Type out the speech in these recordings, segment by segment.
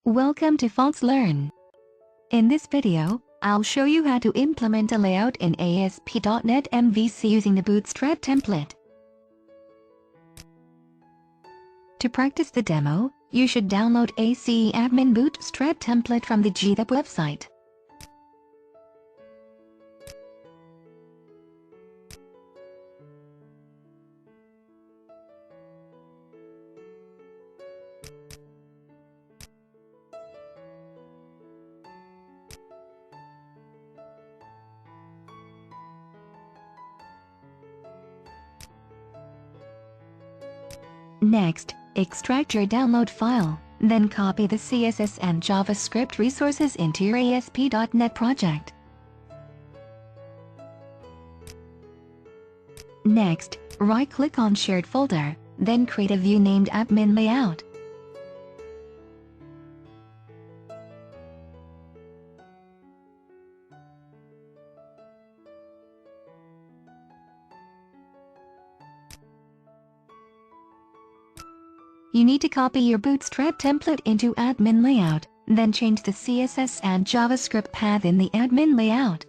Welcome to Fonts Learn. In this video, I'll show you how to implement a layout in ASP.NET MVC using the Bootstrap template. To practice the demo, you should download ACE Admin Bootstrap template from the GitHub website. Next, extract your download file, then copy the CSS and JavaScript resources into your ASP.NET project. Next, right-click on Shared Folder, then create a view named Admin Layout. You need to copy your Bootstrap template into Admin Layout, then change the CSS and JavaScript path in the Admin Layout.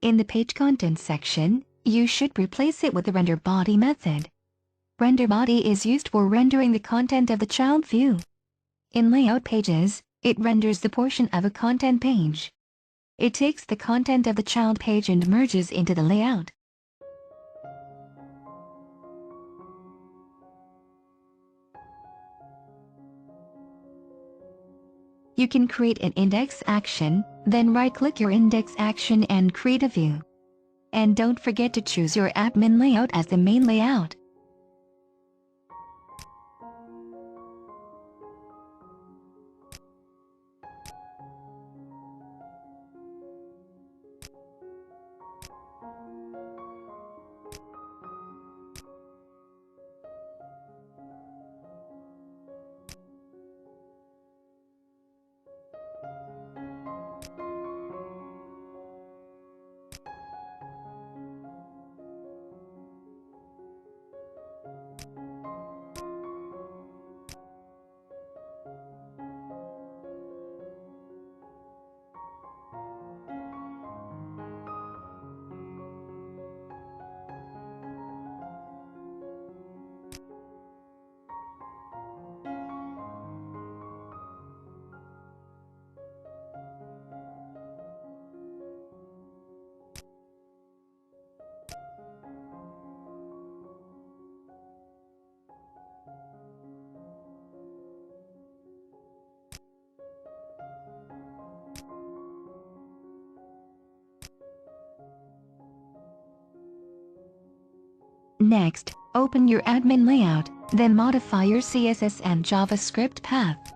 In the page content section, you should replace it with the render body method. Render body is used for rendering the content of the child view. In layout pages, it renders the portion of a content page. It takes the content of the child page and merges into the layout. You can create an index action, then right-click your index action and create a view. And don't forget to choose your admin layout as the main layout. Next, open your admin layout, then modify your CSS and JavaScript path.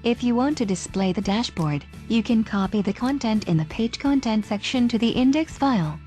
If you want to display the dashboard, you can copy the content in the page content section to the index file.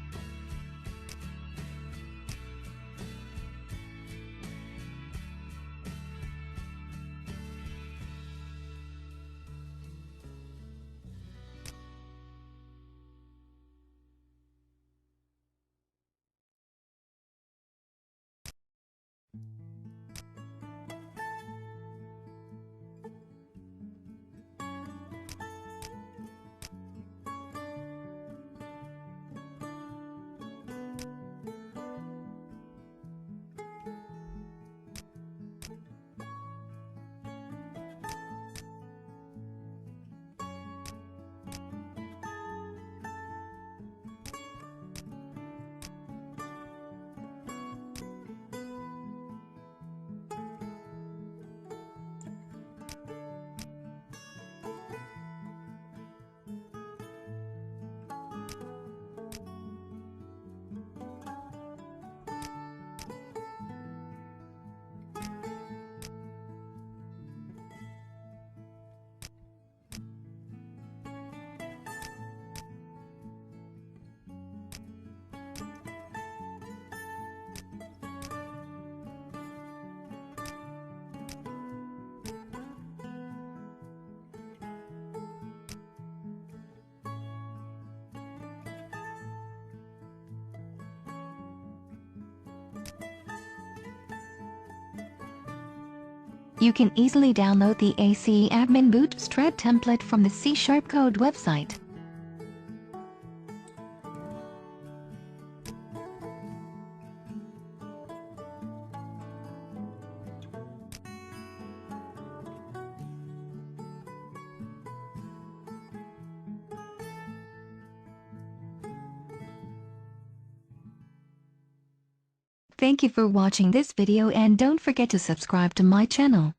You can easily download the ACE Admin Bootstrap template from the C# Code website. Thank you for watching this video and don't forget to subscribe to my channel.